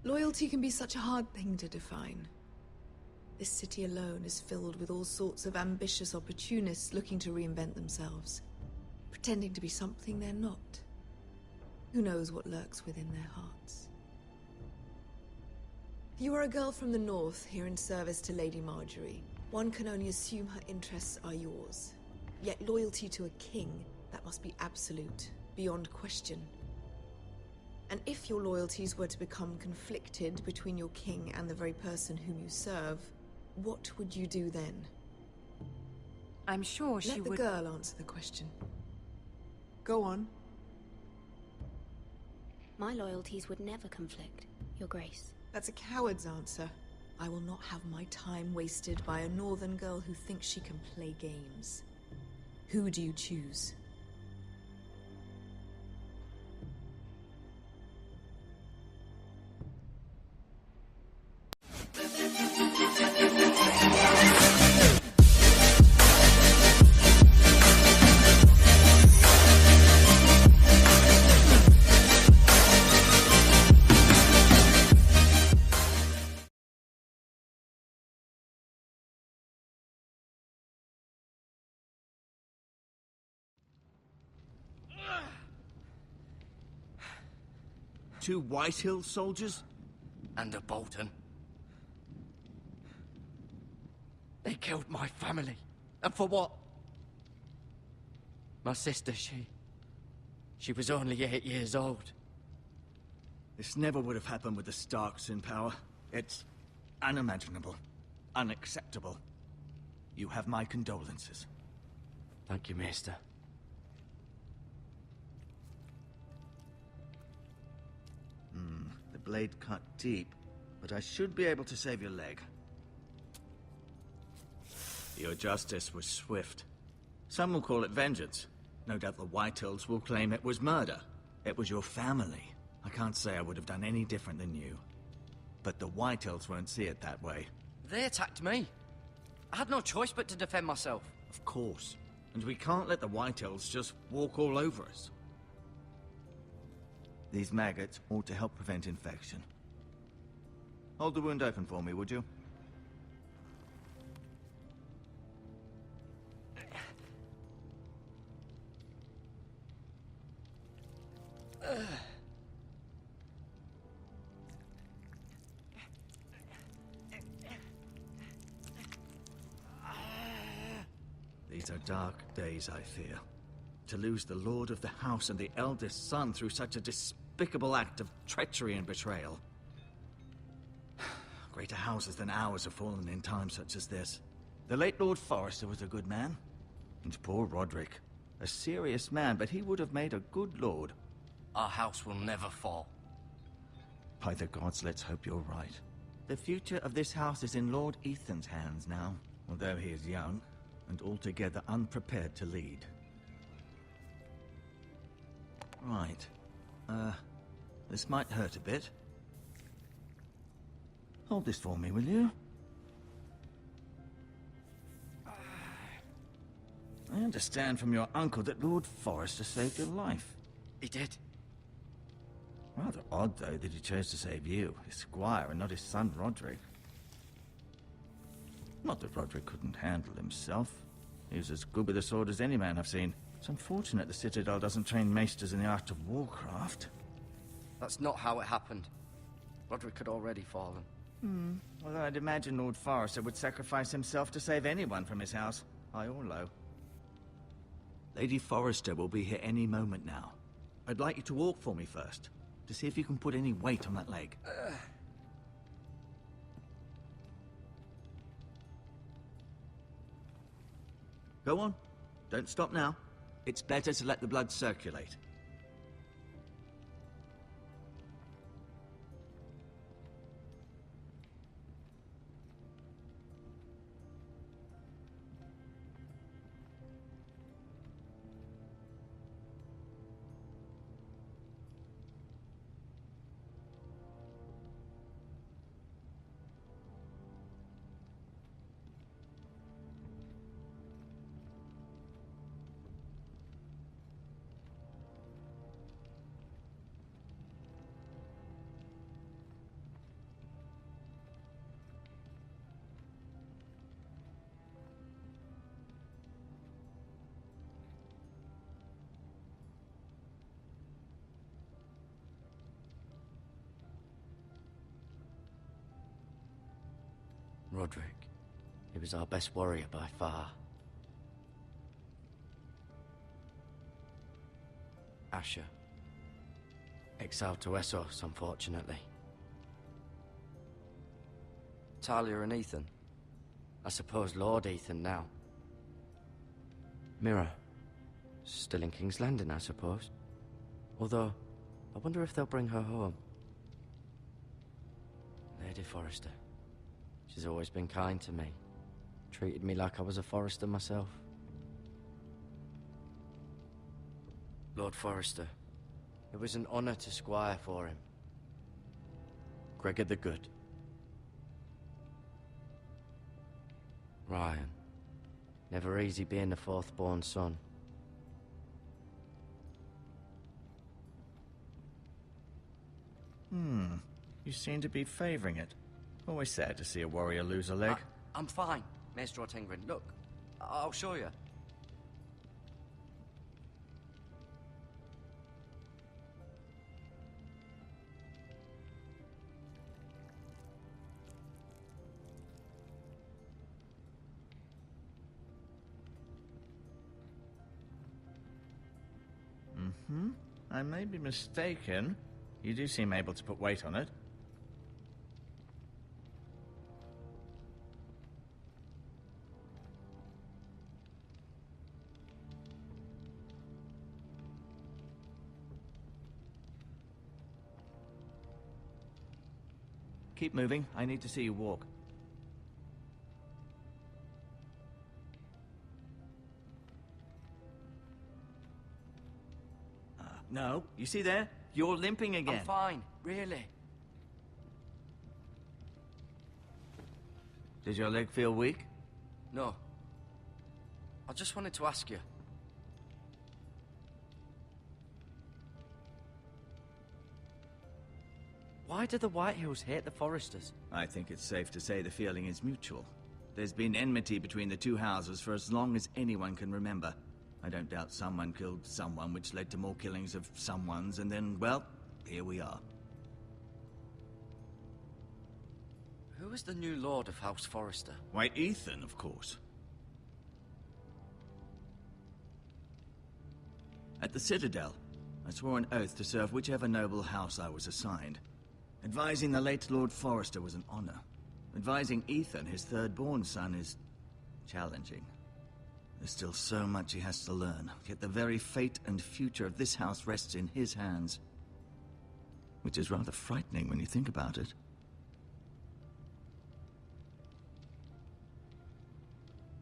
Loyalty can be such a hard thing to define. This city alone is filled with all sorts of ambitious opportunists looking to reinvent themselves, pretending to be something they're not. Who knows what lurks within their hearts? You are a girl from the north, here in service to Lady Marjorie. One can only assume her interests are yours. Yet loyalty to a king, that must be absolute, beyond question. And if your loyalties were to become conflicted between your king and the very person whom you serve, what would you do then? I'm sure she would... Let the girl answer the question. Go on. My loyalties would never conflict, Your Grace. That's a coward's answer. I will not have my time wasted by a northern girl who thinks she can play games. Who do you choose? Two Whitehill soldiers? And a Bolton. They killed my family. And for what? My sister, she was only 8 years old. This never would have happened with the Starks in power. It's unimaginable. Unacceptable. You have my condolences. Thank you, Maester. The blade cut deep, but I should be able to save your leg. Your justice was swift. Some will call it vengeance. No doubt the Whitehills will claim it was murder. It was your family. I can't say I would have done any different than you. But the Whitehills won't see it that way. They attacked me. I had no choice but to defend myself. Of course. And we can't let the Whitehills just walk all over us. These maggots ought to help prevent infection. Hold the wound open for me, would you? These are dark days, I fear. To lose the lord of the house and the eldest son through such a despicable act of treachery and betrayal. Greater houses than ours have fallen in times such as this. The late Lord Forrester was a good man. And poor Roderick. A serious man, but he would have made a good lord. Our house will never fall. By the gods, let's hope you're right. The future of this house is in Lord Ethan's hands now, although he is young and altogether unprepared to lead. Right. This might hurt a bit. Hold this for me, will you? I understand from your uncle that Lord Forrester saved your life. He did. Rather odd, though, that he chose to save you, his squire, and not his son Roderick. Not that Roderick couldn't handle himself. He was as good with a sword as any man I've seen. It's unfortunate the Citadel doesn't train maesters in the art of warcraft. That's not how it happened. Roderick had already fallen. Although I'd imagine Lord Forrester would sacrifice himself to save anyone from his house, high or low. Lady Forrester will be here any moment now. I'd like you to walk for me first, to see if you can put any weight on that leg. Go on. Don't stop now. It's better to let the blood circulate. Roderick. He was our best warrior by far. Asher. Exiled to Essos, unfortunately. Talia and Ethan. I suppose Lord Ethan now. Mira. Still in King's Landing, I suppose. Although, I wonder if they'll bring her home. Lady Forrester. She's always been kind to me. Treated me like I was a Forrester myself. Lord Forrester. It was an honor to squire for him. Gregor the Good. Ryan. Never easy being the fourth-born son. You seem to be favoring it. Always sad to see a warrior lose a leg. I'm fine, Maester Ortengren. Look, I'll show you. I may be mistaken. You do seem able to put weight on it. Keep moving. I need to see you walk. No, you see there? You're limping again. I'm fine, really. Does your leg feel weak? No. I just wanted to ask you. Why do the Whitehills hate the Forresters? I think it's safe to say the feeling is mutual. There's been enmity between the two houses for as long as anyone can remember. I don't doubt someone killed someone, which led to more killings of someones, and then, well, here we are. Who is the new Lord of House Forrester? Why, Ethan, of course. At the Citadel, I swore an oath to serve whichever noble house I was assigned. Advising the late Lord Forrester was an honor. Advising Ethan, his third-born son, is challenging. There's still so much he has to learn, yet the very fate and future of this house rests in his hands. Which is rather frightening when you think about it.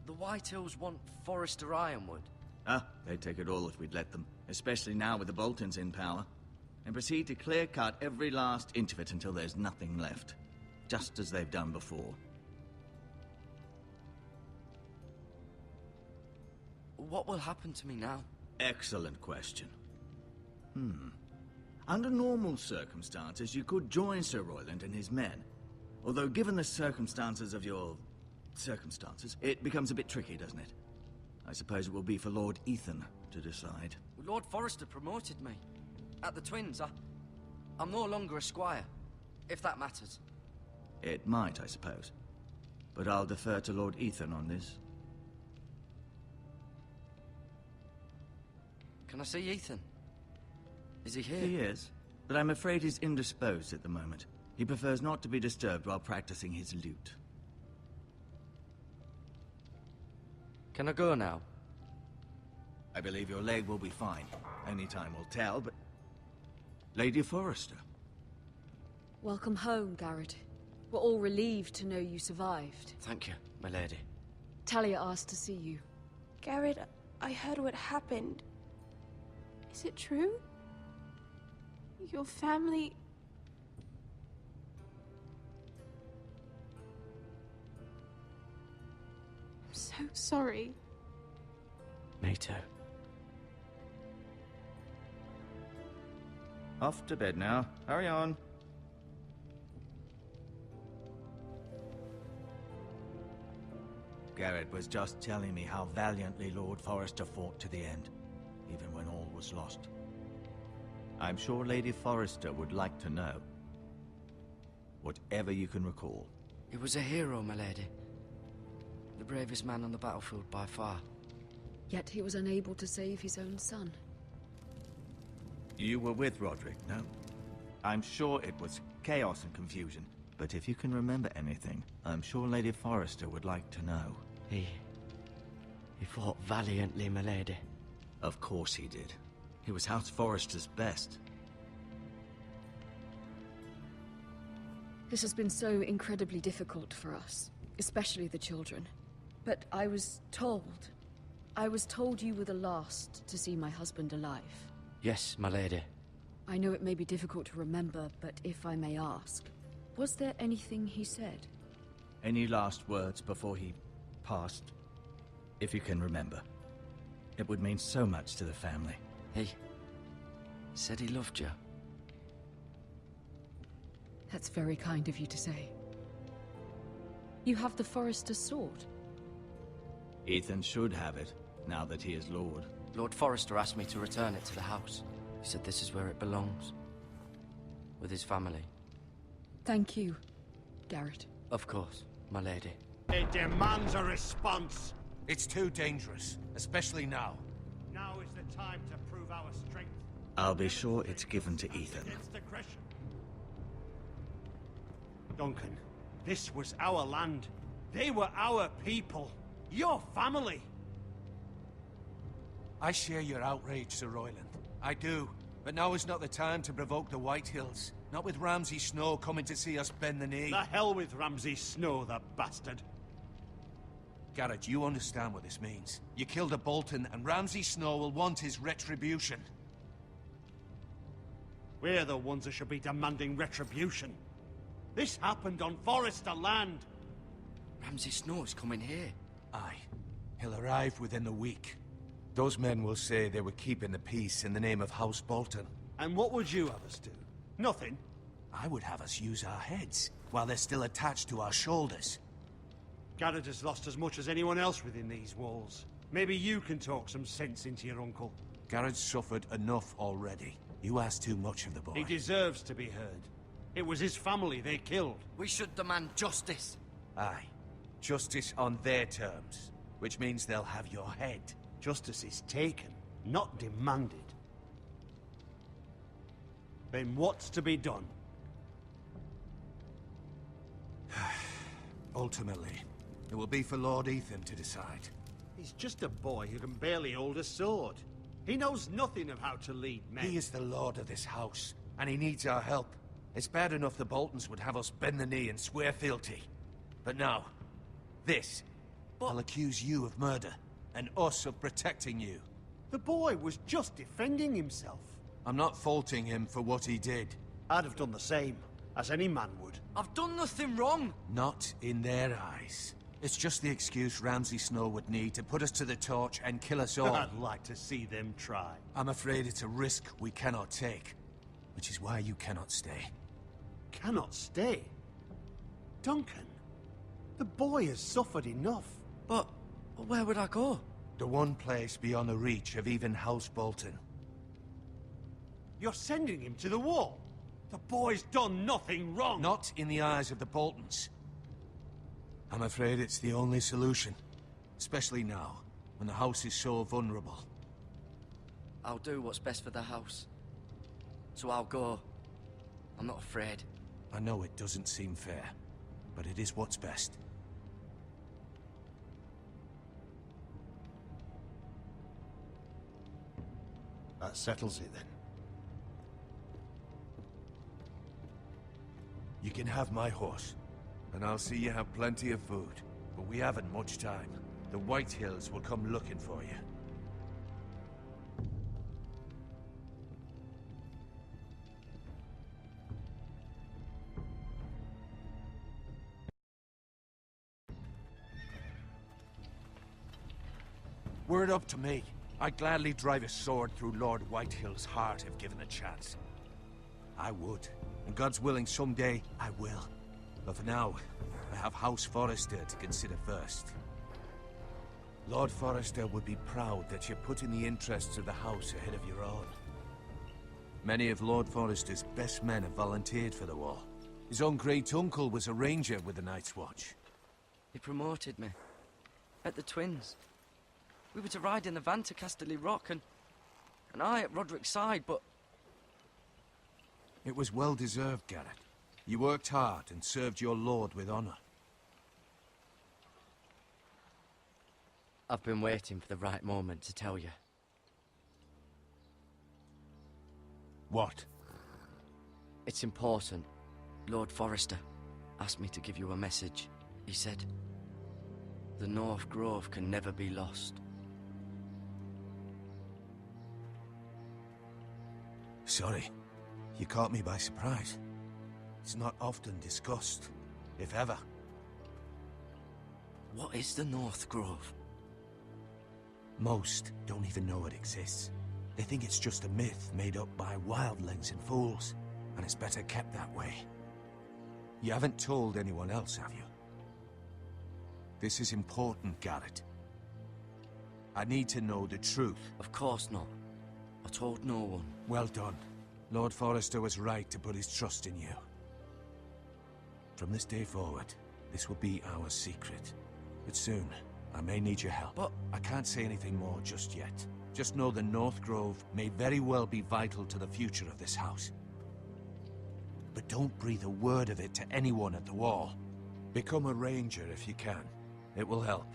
The Whitehills want Forrester Ironwood. They'd take it all if we'd let them, especially now with the Boltons in power. And proceed to clear-cut every last inch of it until there's nothing left. Just as they've done before. What will happen to me now? Excellent question. Under normal circumstances, you could join Sir Royland and his men. Although given the circumstances of your circumstances, it becomes a bit tricky, doesn't it? I suppose it will be for Lord Ethan to decide. Lord Forrester promoted me. At the Twins, I'm no longer a squire, if that matters. It might, I suppose. But I'll defer to Lord Ethan on this. Can I see Ethan? Is he here? He is, but I'm afraid he's indisposed at the moment. He prefers not to be disturbed while practicing his lute. Can I go now? I believe your leg will be fine. Only time will tell, but... Lady Forrester. Welcome home, Garrett. We're all relieved to know you survived. Thank you, my lady. Talia asked to see you. Garrett, I heard what happened. Is it true? Your family... I'm so sorry. Me too. Off to bed now. Hurry on. Garrett was just telling me how valiantly Lord Forrester fought to the end, even when all was lost. I'm sure Lady Forrester would like to know. Whatever you can recall. He was a hero, my lady. The bravest man on the battlefield by far. Yet he was unable to save his own son. You were with Roderick, no? I'm sure it was chaos and confusion. But if you can remember anything, I'm sure Lady Forrester would like to know. He fought valiantly, my lady. Of course he did. He was House Forrester's best. This has been so incredibly difficult for us, especially the children. But I was told you were the last to see my husband alive. Yes, my lady. I know it may be difficult to remember, but if I may ask, was there anything he said? Any last words before he passed? If you can remember. It would mean so much to the family. He said he loved you. That's very kind of you to say. You have the Forrester's sword. Ethan should have it, now that he is Lord. Lord Forrester asked me to return it to the house. He said this is where it belongs. With his family. Thank you, Garrett. Of course, my lady. It demands a response. It's too dangerous, especially now. Now is the time to prove our strength. I'll be sure it's given to Ethan. Against aggression. Duncan, this was our land. They were our people. Your family. I share your outrage, Sir Royland. I do. But now is not the time to provoke the Whitehills. Not with Ramsay Snow coming to see us bend the knee. The hell with Ramsay Snow, the bastard. Garrett, you understand what this means. You killed a Bolton, and Ramsay Snow will want his retribution. We're the ones that should be demanding retribution. This happened on Forrester land. Ramsay Snow is coming here. Aye. He'll arrive within a week. Those men will say they were keeping the peace in the name of House Bolton. And what would you have us do? Nothing. I would have us use our heads, while they're still attached to our shoulders. Garrett has lost as much as anyone else within these walls. Maybe you can talk some sense into your uncle. Garrett's suffered enough already. You ask too much of the boy. He deserves to be heard. It was his family they killed. We should demand justice. Aye. Justice on their terms. Which means they'll have your head. Justice is taken, not demanded. Then what's to be done? Ultimately, it will be for Lord Ethan to decide. He's just a boy who can barely hold a sword. He knows nothing of how to lead men. He is the lord of this house, and he needs our help. It's bad enough the Boltons would have us bend the knee and swear fealty. But now, this. I'll accuse you of murder, and us of protecting you. The boy was just defending himself. I'm not faulting him for what he did. I'd have done the same, as any man would. I've done nothing wrong. Not in their eyes. It's just the excuse Ramsay Snow would need to put us to the torch and kill us all. I'd like to see them try. I'm afraid it's a risk we cannot take, which is why you cannot stay. Cannot stay? Duncan, the boy has suffered enough. But where would I go? The one place beyond the reach of even House Bolton. You're sending him to the wall. The boy's done nothing wrong. Not in the eyes of the Boltons. I'm afraid it's the only solution. Especially now, when the house is so vulnerable. I'll do what's best for the house. So I'll go. I'm not afraid. I know it doesn't seem fair, but it is what's best. That settles it then. You can have my horse, and I'll see you have plenty of food. But we haven't much time. The Whitehills will come looking for you. Were it up to me, I'd gladly drive a sword through Lord Whitehill's heart if given a chance. I would. And God's willing, someday, I will. But for now, I have House Forrester to consider first. Lord Forrester would be proud that you're putting the interests of the house ahead of your own. Many of Lord Forrester's best men have volunteered for the war. His own great-uncle was a ranger with the Night's Watch. He promoted me. At the Twins. We were to ride in the van to Casterly Rock, and I at Roderick's side, but... It was well-deserved, Garrett. You worked hard and served your lord with honor. I've been waiting for the right moment to tell you. What? It's important. Lord Forrester asked me to give you a message. He said, the North Grove can never be lost. Sorry. You caught me by surprise. It's not often discussed, if ever. What is the North Grove? Most don't even know it exists. They think it's just a myth made up by wildlings and fools, and it's better kept that way. You haven't told anyone else, have you? This is important, Garrett. I need to know the truth. Of course not. I told no one. Well done. Lord Forrester was right to put his trust in you. From this day forward, this will be our secret. But soon, I may need your help. But I can't say anything more just yet. Just know the North Grove may very well be vital to the future of this house. But don't breathe a word of it to anyone at the Wall. Become a ranger if you can. It will help.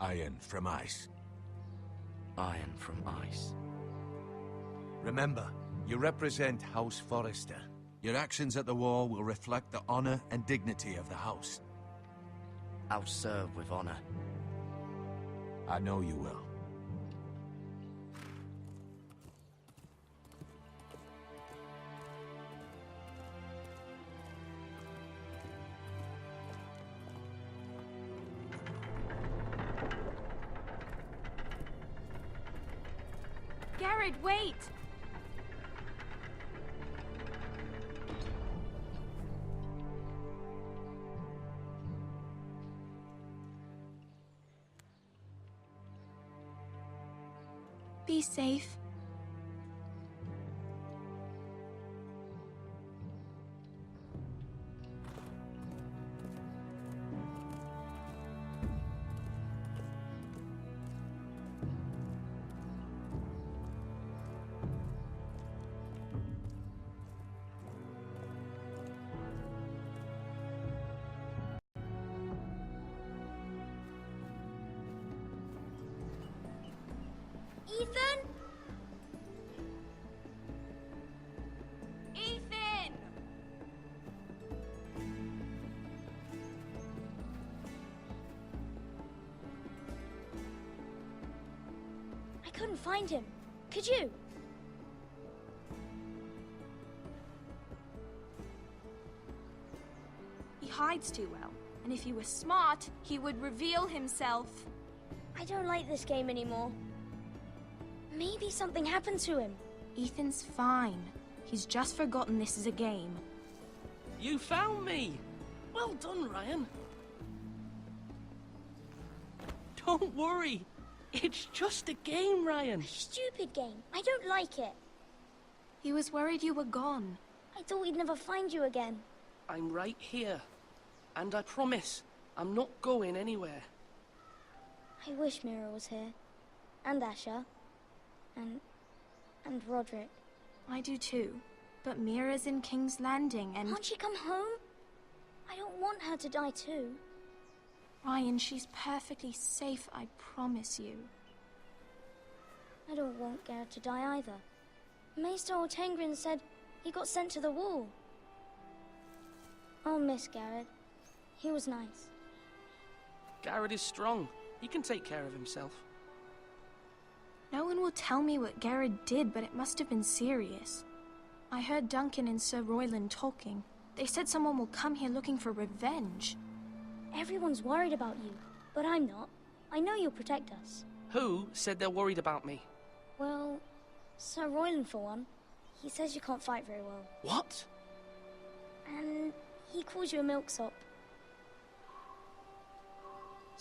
Iron from ice. Iron from ice. Remember, you represent House Forrester. Your actions at the Wall will reflect the honor and dignity of the house. I'll serve with honor. I know you will. Garrett, wait! Be safe. Ethan? Ethan! I couldn't find him. Could you? He hides too well, and if he was smart, he would reveal himself. I don't like this game anymore. Maybe something happened to him. Ethan's fine. He's just forgotten this is a game. You found me! Well done, Ryan. Don't worry. It's just a game, Ryan. A stupid game. I don't like it. He was worried you were gone. I thought we'd never find you again. I'm right here. And I promise, I'm not going anywhere. I wish Mira was here. And Asher. And Roderick. I do too. But Mira's in King's Landing and... Can't she come home? I don't want her to die too. Ryan, she's perfectly safe, I promise you. I don't want Garrett to die either. Maester Ortengrin said he got sent to the Wall. I'll miss Garrett. He was nice. Garrett is strong. He can take care of himself. No one will tell me what Garrett did, but it must have been serious. I heard Duncan and Sir Royland talking. They said someone will come here looking for revenge. Everyone's worried about you, but I'm not. I know you'll protect us. Who said they're worried about me? Well, Sir Royland for one. He says you can't fight very well. What? And he calls you a milksop.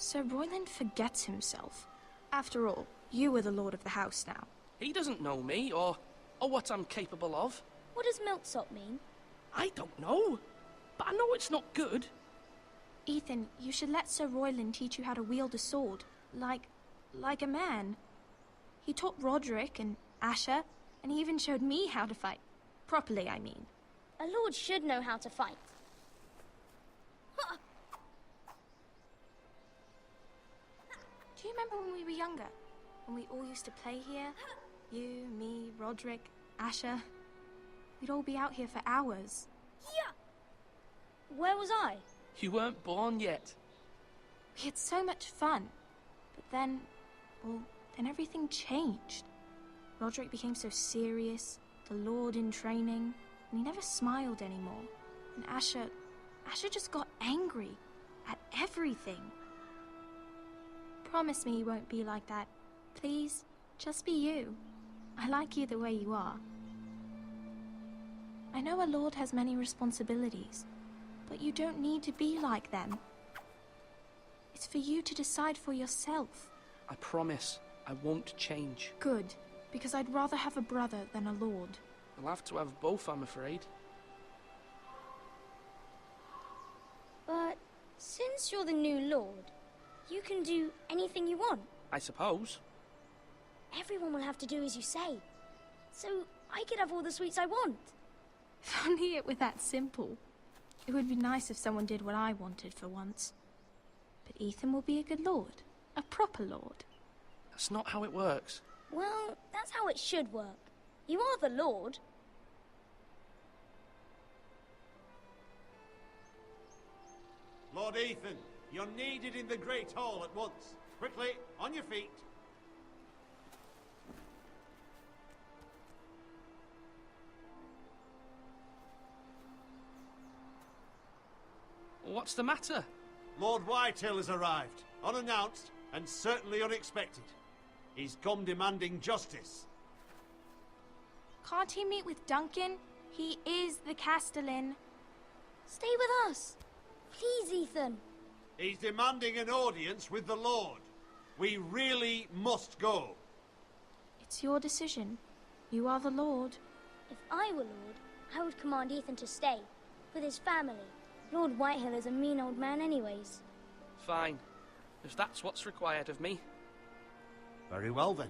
Sir Royland forgets himself. After all, you are the lord of the house now. He doesn't know me, or what I'm capable of. What does milksop mean? I don't know, but I know it's not good. Ethan, you should let Sir Royland teach you how to wield a sword, like a man. He taught Roderick and Asher, and he even showed me how to fight. Properly, I mean. A lord should know how to fight. Do you remember when we were younger? When we all used to play here? You, me, Roderick, Asher. We'd all be out here for hours. Yeah! Where was I? You weren't born yet. We had so much fun. But then, well, then everything changed. Roderick became so serious, the Lord in training, and he never smiled anymore. And Asher just got angry at everything. Promise me you won't be like that. Please, just be you. I like you the way you are. I know a lord has many responsibilities, but you don't need to be like them. It's for you to decide for yourself. I promise I won't change. Good, because I'd rather have a brother than a lord. I'll have to have both, I'm afraid. But since you're the new lord, you can do anything you want. I suppose. Everyone will have to do as you say. So I could have all the sweets I want. If only it were that simple. It would be nice if someone did what I wanted for once. But Ethan will be a good lord. A proper lord. That's not how it works. Well, that's how it should work. You are the lord. Lord Ethan, you're needed in the Great Hall at once. Quickly, on your feet. What's the matter? Lord Whitehill has arrived, unannounced and certainly unexpected. He's come demanding justice. Can't he meet with Duncan? He is the Castellan. Stay with us. Please, Ethan. He's demanding an audience with the Lord. We really must go. It's your decision. You are the Lord. If I were Lord, I would command Ethan to stay, with his family. Lord Whitehill is a mean old man anyways. Fine. If that's what's required of me. Very well then.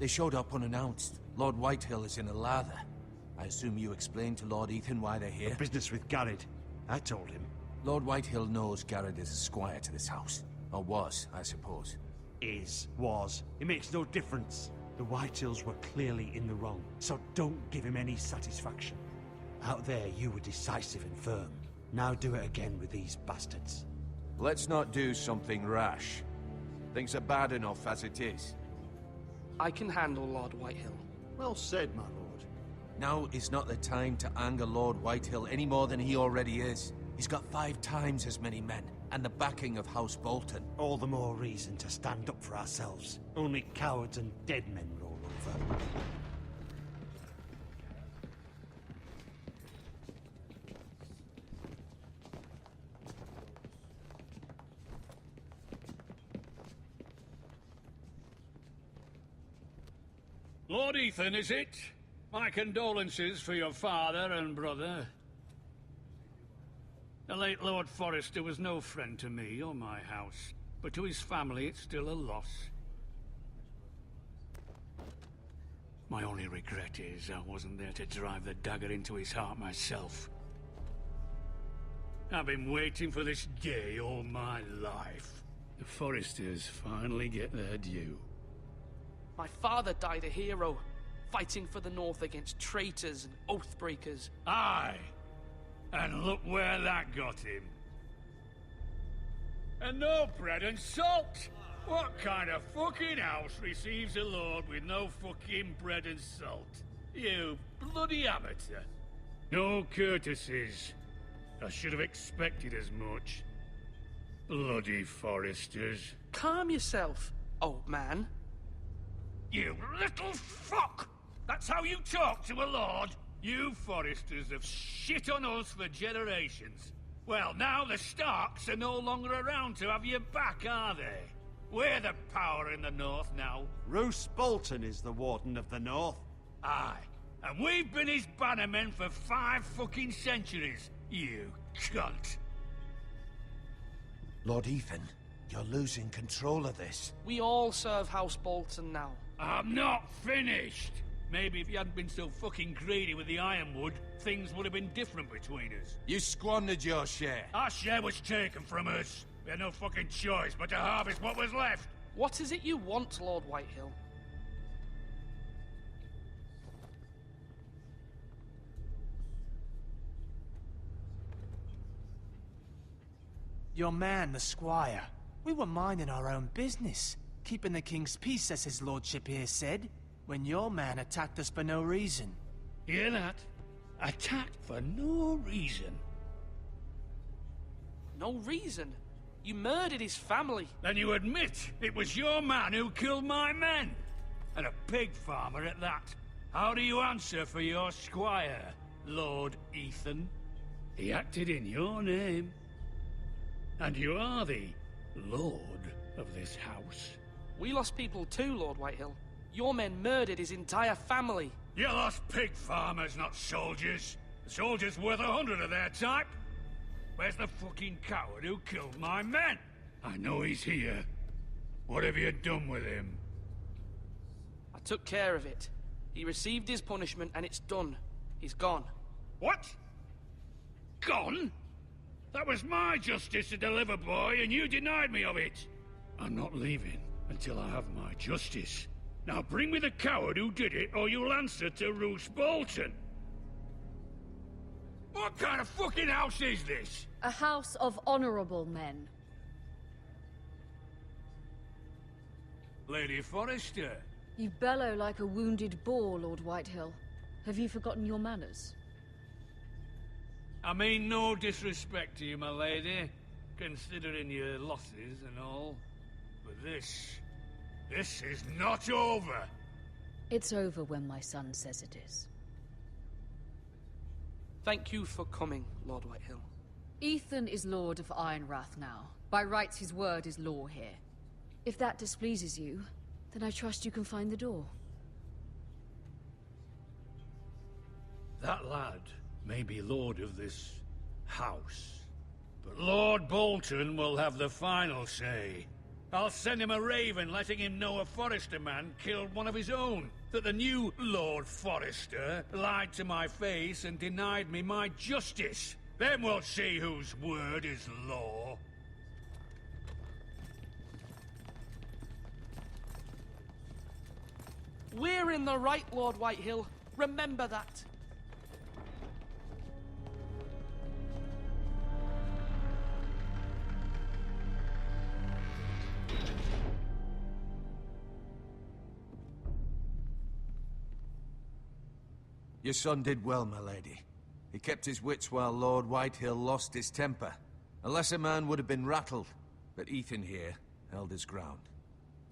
They showed up unannounced. Lord Whitehill is in a lather. I assume you explained to Lord Ethan why they're here? Business with Garrett. I told him. Lord Whitehill knows Garrett is a squire to this house. Or was, I suppose. Was. It makes no difference. The Whitehills were clearly in the wrong, so don't give him any satisfaction. Out there, you were decisive and firm. Now do it again with these bastards. Let's not do something rash. Things are bad enough as it is. I can handle Lord Whitehill. Well said, my lord. Now is not the time to anger Lord Whitehill any more than he already is. He's got 5 times as many men, and the backing of House Bolton. All the more reason to stand up for ourselves. Only cowards and dead men roll over. Lord Ethan, is it? My condolences for your father and brother. The late Lord Forrester was no friend to me or my house, but to his family it's still a loss. My only regret is I wasn't there to drive the dagger into his heart myself. I've been waiting for this day all my life. The Forresters finally get their due. My father died a hero, fighting for the North against traitors and oath-breakers. Aye! And look where that got him. And no bread and salt! What kind of fucking house receives a lord with no fucking bread and salt? You bloody amateur. No courtesies. I should have expected as much. Bloody Forresters. Calm yourself, old man. You little fuck! That's how you talk to a lord? You Forresters have shit on us for generations. Well, now the Starks are no longer around to have your back, are they? We're the power in the north now. Roose Bolton is the Warden of the North. Aye. And we've been his bannermen for 5 fucking centuries, you cunt. Lord Ethan, you're losing control of this. We all serve House Bolton now. I'm not finished. Maybe if you hadn't been so fucking greedy with the ironwood, things would have been different between us. You squandered your share. Our share was taken from us. We had no fucking choice but to harvest what was left. What is it you want, Lord Whitehill? Your man, the squire. We were minding our own business, keeping the king's peace, as his lordship here said, when your man attacked us for no reason. Hear that? Attacked for no reason. No reason? You murdered his family. Then you admit it was your man who killed my men. And a pig farmer at that. How do you answer for your squire, Lord Ethan? He acted in your name. And you are the lord of this house. We lost people too, Lord Whitehill. Your men murdered his entire family. You lost pig farmers, not soldiers. The soldiers worth 100 of their type. Where's the fucking coward who killed my men? I know he's here. What have you done with him? I took care of it. He received his punishment and it's done. He's gone. What? Gone? That was my justice to deliver, boy, and you denied me of it. I'm not leaving until I have my justice. Now bring me the coward who did it, or you'll answer to Roose Bolton. What kind of fucking house is this? A house of honorable men. Lady Forrester. You bellow like a wounded boar, Lord Whitehill. Have you forgotten your manners? I mean no disrespect to you, my lady, considering your losses and all. But this is not over. It's over when my son says it is. Thank you for coming, Lord Whitehill. Ethan is Lord of Ironrath now. By rights, his word is law here. If that displeases you, then I trust you can find the door. That lad may be lord of this house, but Lord Bolton will have the final say. I'll send him a raven letting him know a Forrester man killed one of his own. That the new Lord Forrester lied to my face and denied me my justice. Then we'll see whose word is law. We're in the right, Lord Whitehill. Remember that. Your son did well, my lady. He kept his wits while Lord Whitehill lost his temper. A lesser man would have been rattled, but Ethan here held his ground.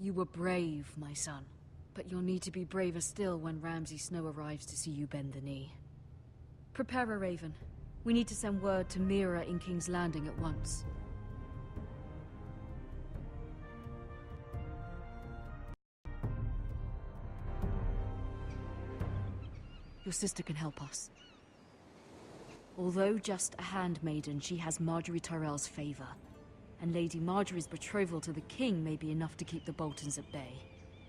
You were brave, my son. But you'll need to be braver still when Ramsay Snow arrives to see you bend the knee. Prepare a raven. We need to send word to Mira in King's Landing at once. Your sister can help us. Although just a handmaiden, she has Marjorie Tyrell's favor. And Lady Marjorie's betrothal to the king may be enough to keep the Boltons at bay.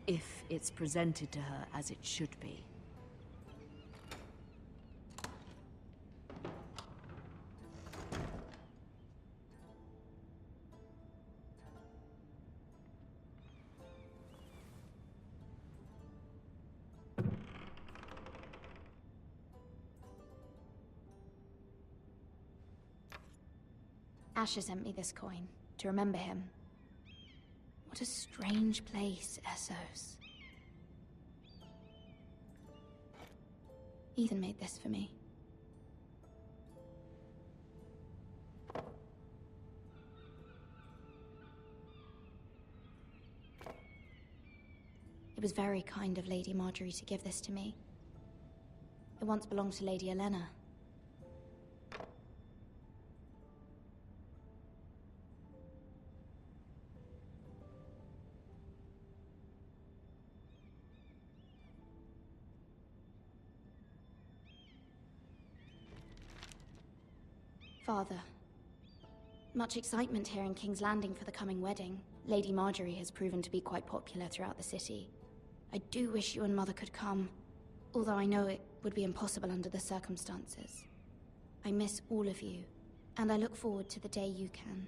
If it's presented to her as it should be. Asher sent me this coin to remember him. What a strange place, Essos. Ethan made this for me. It was very kind of Lady Marjorie to give this to me. It once belonged to Lady Elena. Father, much excitement here in King's Landing for the coming wedding. Lady Marjorie has proven to be quite popular throughout the city. I do wish you and Mother could come, although I know it would be impossible under the circumstances. I miss all of you, and I look forward to the day you can.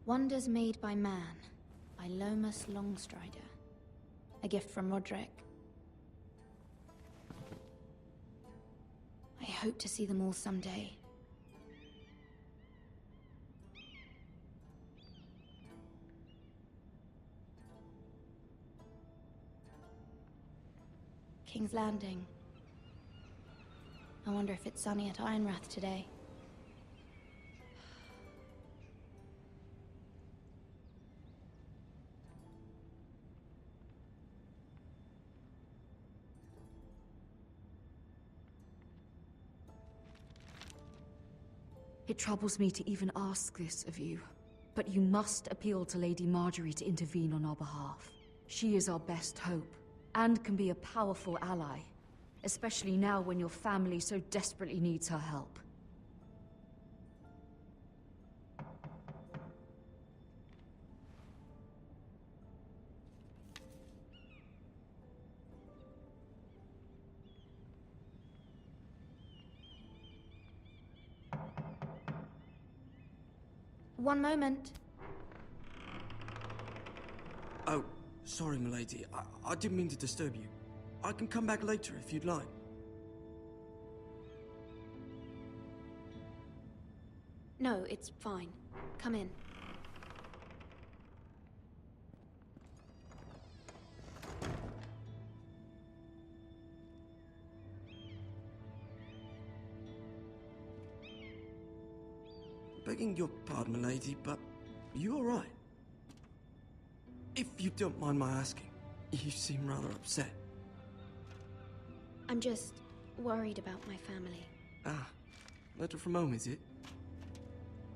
Wonders Made by Man, by Lomas Longstrider. A gift from Roderick. I hope to see them all someday. King's Landing. I wonder if it's sunny at Ironrath today. It troubles me to even ask this of you, but you must appeal to Lady Marjorie to intervene on our behalf. She is our best hope, and can be a powerful ally, especially now when your family so desperately needs her help. One moment. Oh, sorry, milady. I didn't mean to disturb you. I can come back later if you'd like. No, it's fine. Come in. Begging your pardon, milady, but you all right? If you don't mind my asking, you seem rather upset. I'm just worried about my family. Ah, letter from home, is it?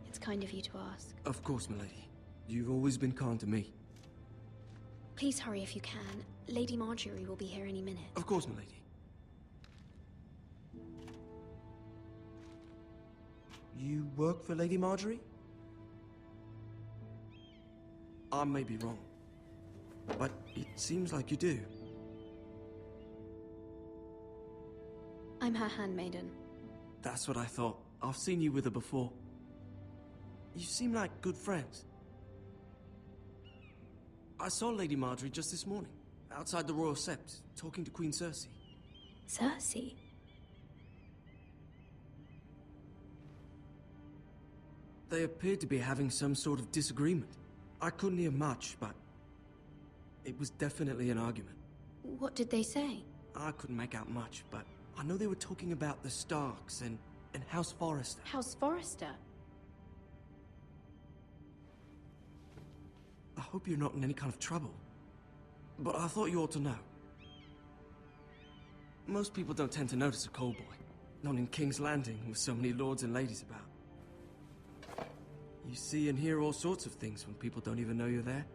It's kind of you to ask. Of course, milady. You've always been kind to me. Please hurry if you can. Lady Marjorie will be here any minute. Of course, milady. You work for Lady Marjorie? I may be wrong, but it seems like you do. I'm her handmaiden. That's what I thought. I've seen you with her before. You seem like good friends. I saw Lady Marjorie just this morning, outside the Royal Sept, talking to Queen Cersei. Cersei? They appeared to be having some sort of disagreement. I couldn't hear much, but it was definitely an argument. What did they say? I couldn't make out much, but I know they were talking about the Starks and House Forrester. House Forrester? I hope you're not in any kind of trouble. But I thought you ought to know. Most people don't tend to notice a call boy. Not in King's Landing with so many lords and ladies about. You see and hear all sorts of things when people don't even know you're there.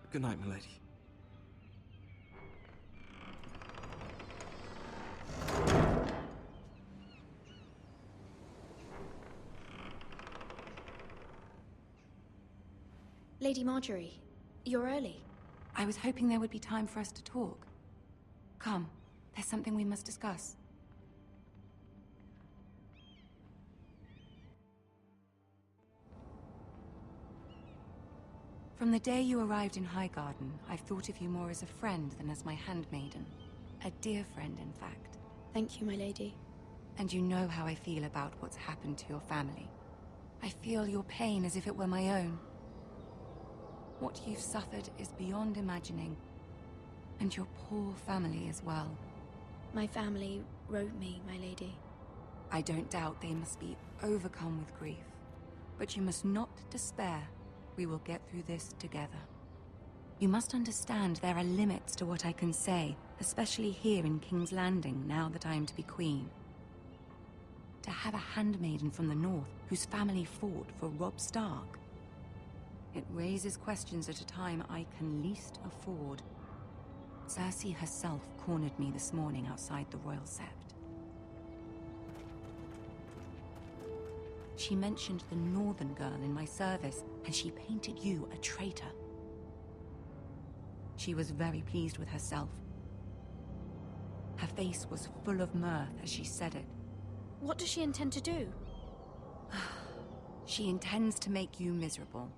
Good night, milady. Lady Marjorie, you're early. I was hoping there would be time for us to talk. Come, there's something we must discuss. From the day you arrived in Highgarden, I've thought of you more as a friend than as my handmaiden. A dear friend, in fact. Thank you, my lady. And you know how I feel about what's happened to your family. I feel your pain as if it were my own. What you've suffered is beyond imagining. And your poor family as well. My family wrote me, my lady. I don't doubt they must be overcome with grief. But you must not despair. We will get through this together. You must understand there are limits to what I can say, especially here in King's Landing, now that I am to be queen. To have a handmaiden from the north whose family fought for Robb Stark. It raises questions at a time I can least afford. Cersei herself cornered me this morning outside the Royal Sept. She mentioned the northern girl in my service, and she painted you a traitor. She was very pleased with herself. Her face was full of mirth as she said it. What does she intend to do? She intends to make you miserable,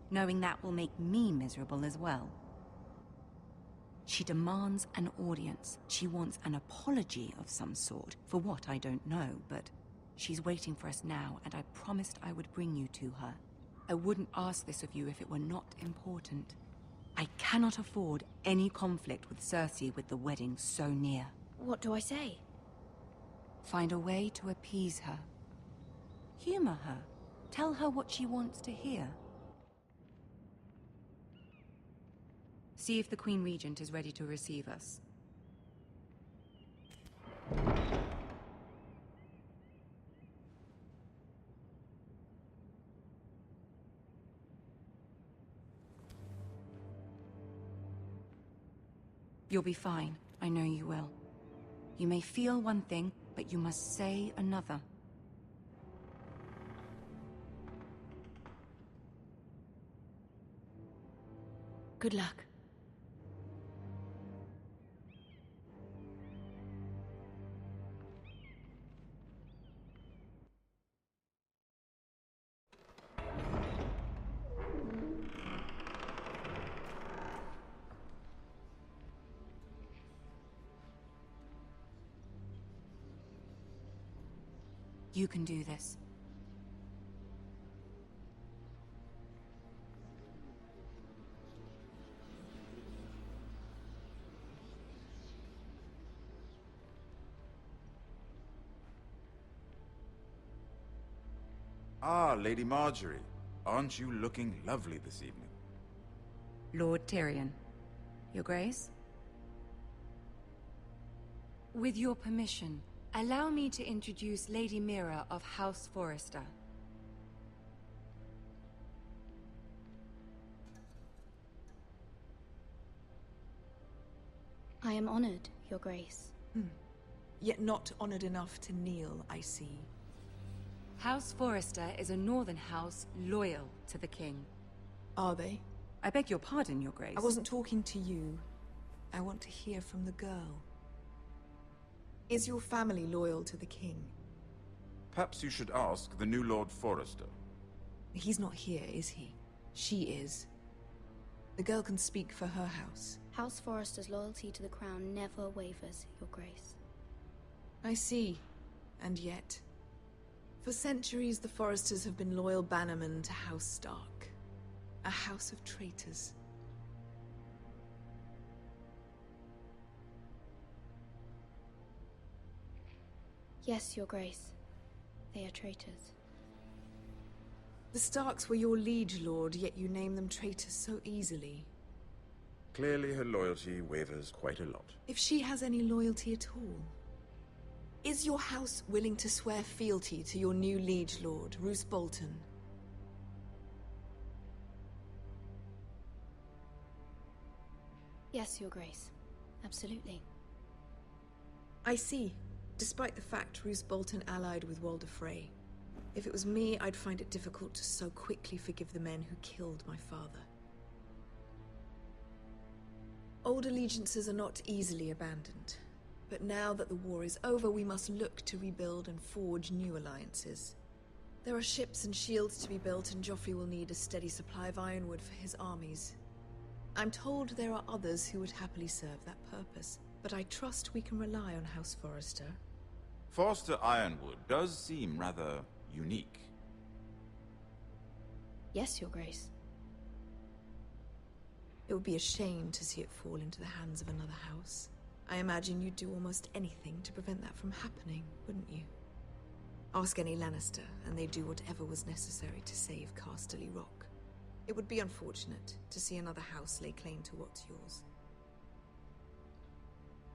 knowing that will make me miserable as well. She demands an audience. She wants an apology of some sort, for what I don't know, but she's waiting for us now, and I promised I would bring you to her. I wouldn't ask this of you if it were not important. I cannot afford any conflict with Cersei with the wedding so near. What do I say? Find a way to appease her. Humor her. Tell her what she wants to hear. See if the Queen Regent is ready to receive us. You'll be fine. I know you will. You may feel one thing, but you must say another. Good luck. You can do this. Ah, Lady Marjorie. Aren't you looking lovely this evening? Lord Tyrion. Your Grace? With your permission, allow me to introduce Lady Mira of House Forrester. I am honored, Your Grace. Yet not honored enough to kneel, I see. House Forrester is a northern house loyal to the king. Are they? I beg your pardon, Your Grace. I wasn't talking to you. I want to hear from the girl. Is your family loyal to the king? Perhaps you should ask the new Lord Forrester. He's not here, is he? She is. The girl can speak for her house. House Forrester's loyalty to the crown never wavers, Your Grace. I see. And yet... For centuries, the Forresters have been loyal bannermen to House Stark. A house of traitors. Yes, Your Grace. They are traitors. The Starks were your liege lord, yet you name them traitors so easily. Clearly her loyalty wavers quite a lot. If she has any loyalty at all. Is your house willing to swear fealty to your new liege lord, Roose Bolton? Yes, Your Grace. Absolutely. I see. Despite the fact Roose Bolton allied with Walder Frey. If it was me, I'd find it difficult to so quickly forgive the men who killed my father. Old allegiances are not easily abandoned. But now that the war is over, we must look to rebuild and forge new alliances. There are ships and shields to be built, and Joffrey will need a steady supply of ironwood for his armies. I'm told there are others who would happily serve that purpose, but I trust we can rely on House Forrester. Forrester Ironwood does seem rather unique. Yes, Your Grace. It would be a shame to see it fall into the hands of another house. I imagine you'd do almost anything to prevent that from happening, wouldn't you? Ask any Lannister, and they'd do whatever was necessary to save Casterly Rock. It would be unfortunate to see another house lay claim to what's yours.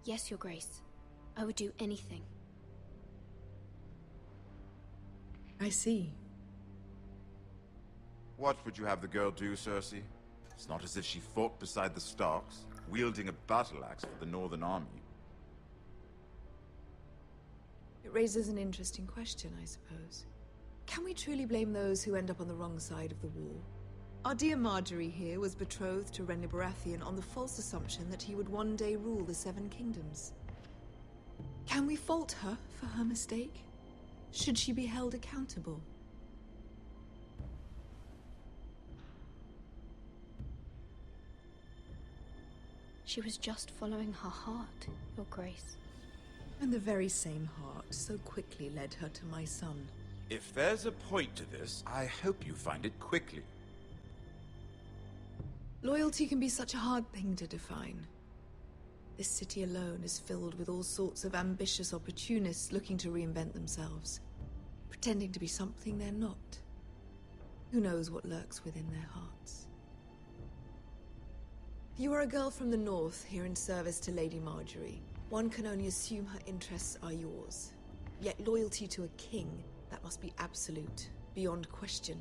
Yes, Your Grace. I would do anything. I see. What would you have the girl do, Cersei? It's not as if she fought beside the Starks, wielding a battle axe for the Northern Army. It raises an interesting question, I suppose. Can we truly blame those who end up on the wrong side of the war? Our dear Marjorie here was betrothed to Renly Baratheon on the false assumption that he would one day rule the Seven Kingdoms. Can we fault her for her mistake? Should she be held accountable? She was just following her heart, Your Grace. And the very same heart so quickly led her to my son. If there's a point to this, I hope you find it quickly. Loyalty can be such a hard thing to define. This city alone is filled with all sorts of ambitious opportunists looking to reinvent themselves, pretending to be something they're not. Who knows what lurks within their hearts? You are a girl from the north, here in service to Lady Marjorie. One can only assume her interests are yours. Yet loyalty to a king, that must be absolute, beyond question.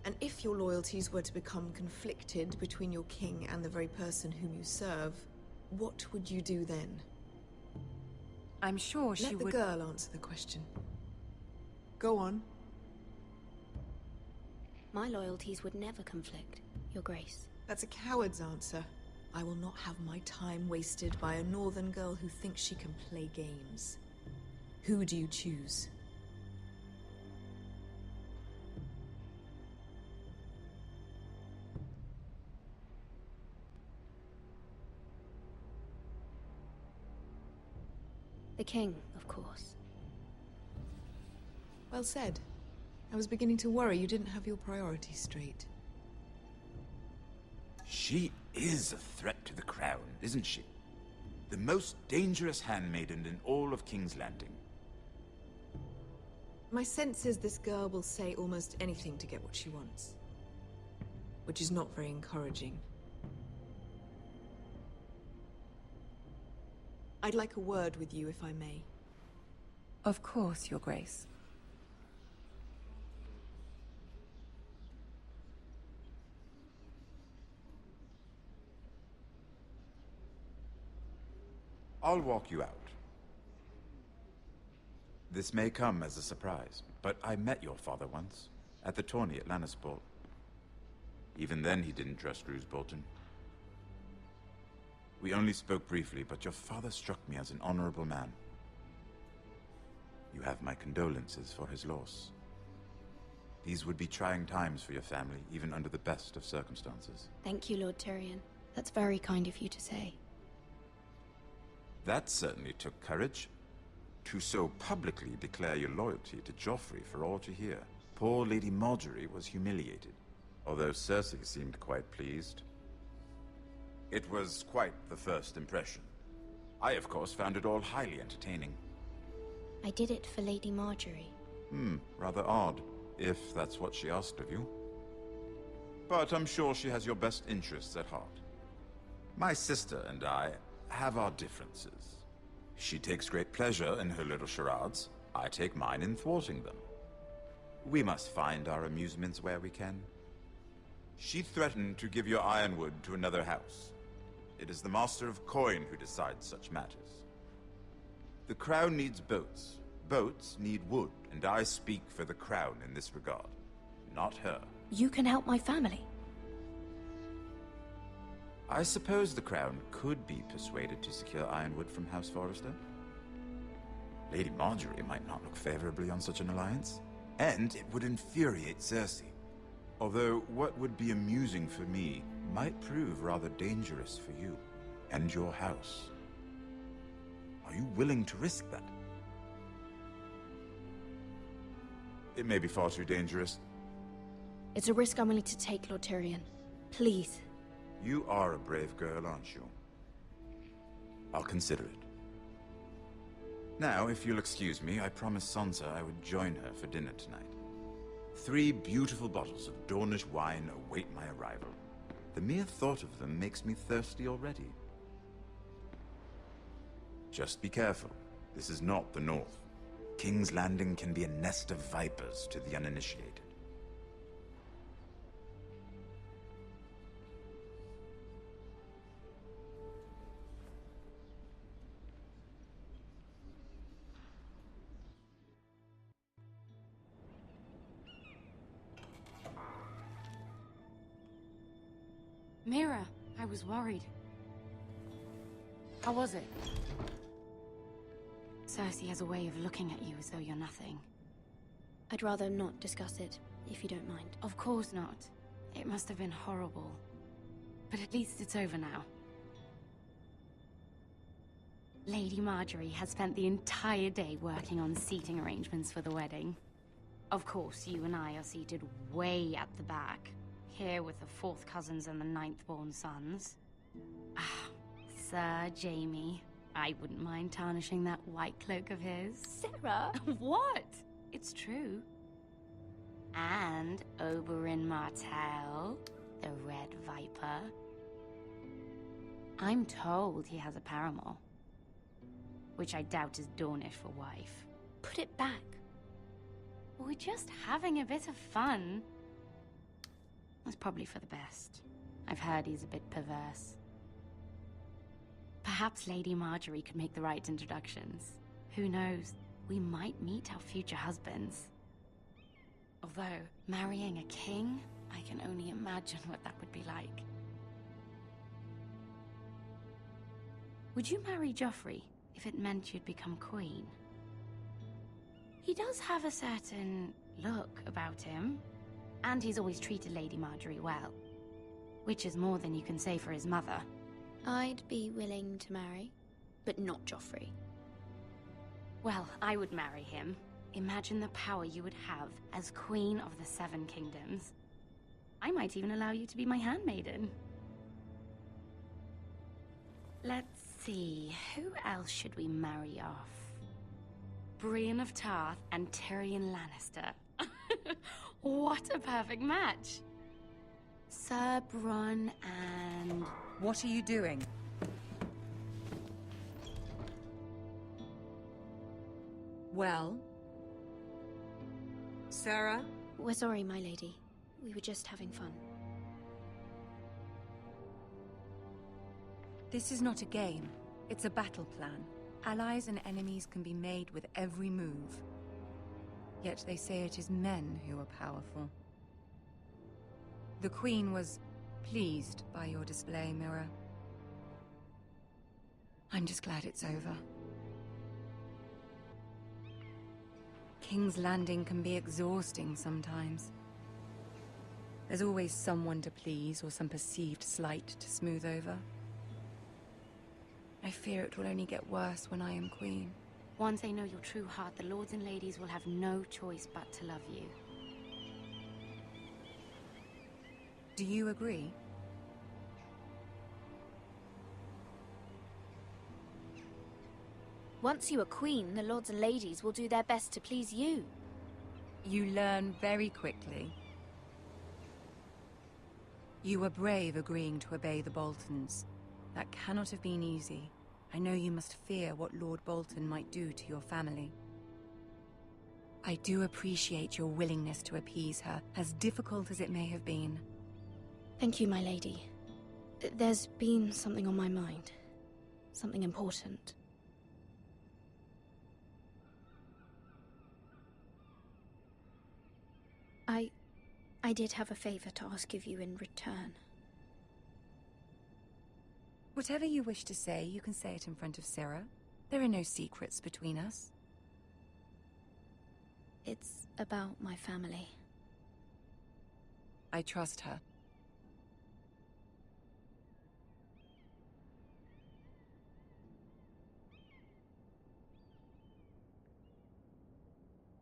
And if your loyalties were to become conflicted between your king and the very person whom you serve, what would you do then? I'm sure she would... Let the girl answer the question. Go on. My loyalties would never conflict, Your Grace. That's a coward's answer. I will not have my time wasted by a northern girl who thinks she can play games. Who do you choose? The king, of course. Well said. I was beginning to worry you didn't have your priorities straight. She is a threat to the crown, isn't she? The most dangerous handmaiden in all of King's Landing. My sense is this girl will say almost anything to get what she wants. Which is not very encouraging. I'd like a word with you, if I may. Of course, Your Grace. I'll walk you out. This may come as a surprise, but I met your father once, at the tourney at Lannisport. Even then he didn't trust Roose Bolton. We only spoke briefly, but your father struck me as an honorable man. You have my condolences for his loss. These would be trying times for your family, even under the best of circumstances. Thank you, Lord Tyrion. That's very kind of you to say. That certainly took courage. To so publicly declare your loyalty to Joffrey for all to hear. Poor Lady Marjorie was humiliated, although Cersei seemed quite pleased. It was quite the first impression. I, of course, found it all highly entertaining. I did it for Lady Marjorie. Rather odd, if that's what she asked of you. But I'm sure she has your best interests at heart. My sister and I have our differences. She takes great pleasure in her little charades. I take mine in thwarting them. We must find our amusements where we can. She threatened to give your ironwood to another house. It is the Master of Coin who decides such matters. The Crown needs boats. Boats need wood, and I speak for the Crown in this regard, not her. You can help my family. I suppose the Crown could be persuaded to secure ironwood from House Forrester. Lady Marjorie might not look favorably on such an alliance. And it would infuriate Cersei. Although what would be amusing for me might prove rather dangerous for you and your house. Are you willing to risk that? It may be far too dangerous. It's a risk I'm willing to take, Lord Tyrion. Please. You are a brave girl, aren't you? I'll consider it. Now, if you'll excuse me, I promised Sansa I would join her for dinner tonight. 3 beautiful bottles of Dornish wine await my arrival. The mere thought of them makes me thirsty already. Just be careful. This is not the North. King's Landing can be a nest of vipers to the uninitiated. Mira, I was worried. How was it? Cersei has a way of looking at you as though you're nothing. I'd rather not discuss it, if you don't mind. Of course not. It must have been horrible. But at least it's over now. Lady Margaery has spent the entire day working on seating arrangements for the wedding. Of course, you and I are seated way at the back. Here with the 4th cousins and the 9th-born sons. Ah, Sir Jaime. I wouldn't mind tarnishing that white cloak of his. Sarah! What? It's true. And Oberyn Martell, the Red Viper. I'm told he has a paramour. Which I doubt is Dornish for wife. Put it back. We're just having a bit of fun. It's probably for the best. I've heard he's a bit perverse. Perhaps Lady Margaery could make the right introductions. Who knows? We might meet our future husbands. Although, marrying a king, I can only imagine what that would be like. Would you marry Joffrey if it meant you'd become queen? He does have a certain look about him. And he's always treated Lady Margaery well. Which is more than you can say for his mother. I'd be willing to marry, but not Joffrey. Well, I would marry him. Imagine the power you would have as Queen of the 7 Kingdoms. I might even allow you to be my handmaiden. Let's see, who else should we marry off? Brienne of Tarth and Tyrion Lannister. What a perfect match! Sir Bronn and... What are you doing? Well? Sarah? We're sorry, my lady. We were just having fun. This is not a game. It's a battle plan. Allies and enemies can be made with every move. Yet they say it is men who are powerful. The Queen was pleased by your display, Mira. I'm just glad it's over. King's Landing can be exhausting sometimes. There's always someone to please or some perceived slight to smooth over. I fear it will only get worse when I am queen. Once they know your true heart, the lords and ladies will have no choice but to love you. Do you agree? Once you are queen, the lords and ladies will do their best to please you. You learn very quickly. You were brave agreeing to obey the Boltons. That cannot have been easy. I know you must fear what Lord Bolton might do to your family. I do appreciate your willingness to appease her, as difficult as it may have been. Thank you, my lady. There's been something on my mind. Something important. I did have a favor to ask of you in return. Whatever you wish to say, you can say it in front of Sarah. There are no secrets between us. It's about my family. I trust her.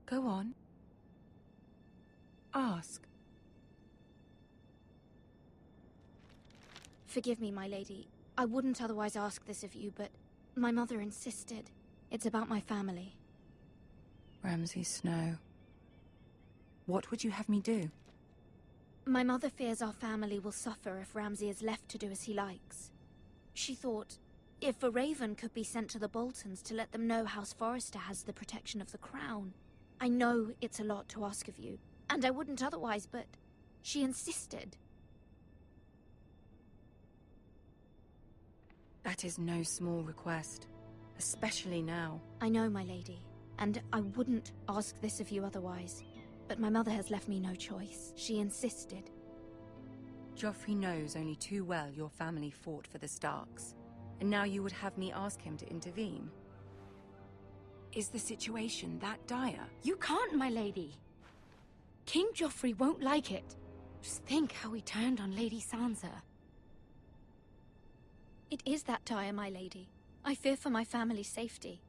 Go on. Ask. Forgive me, my lady. I wouldn't otherwise ask this of you, but my mother insisted. It's about my family. Ramsay Snow. What would you have me do? My mother fears our family will suffer if Ramsay is left to do as he likes. She thought, if a raven could be sent to the Boltons to let them know House Forrester has the protection of the crown. I know it's a lot to ask of you, and I wouldn't otherwise, but she insisted. That is no small request, especially now. I know, my lady, and I wouldn't ask this of you otherwise. But my mother has left me no choice. She insisted. Joffrey knows only too well your family fought for the Starks, and now you would have me ask him to intervene. Is the situation that dire? You can't, my lady. King Joffrey won't like it. Just think how he turned on Lady Sansa. It is that dire, my lady. I fear for my family's safety.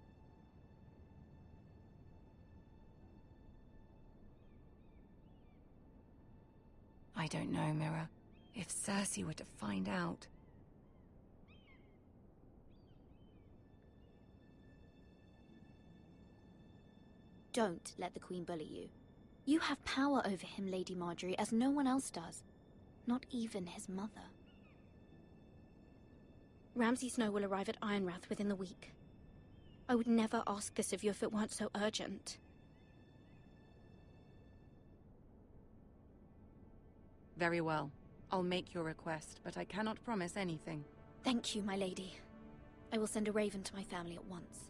I don't know, Mira. If Cersei were to find out... Don't let the Queen bully you. You have power over him, Lady Margaery, as no one else does. Not even his mother. Ramsay Snow will arrive at Ironrath within the week. I would never ask this of you if it weren't so urgent. Very well. I'll make your request, but I cannot promise anything. Thank you, my lady. I will send a raven to my family at once.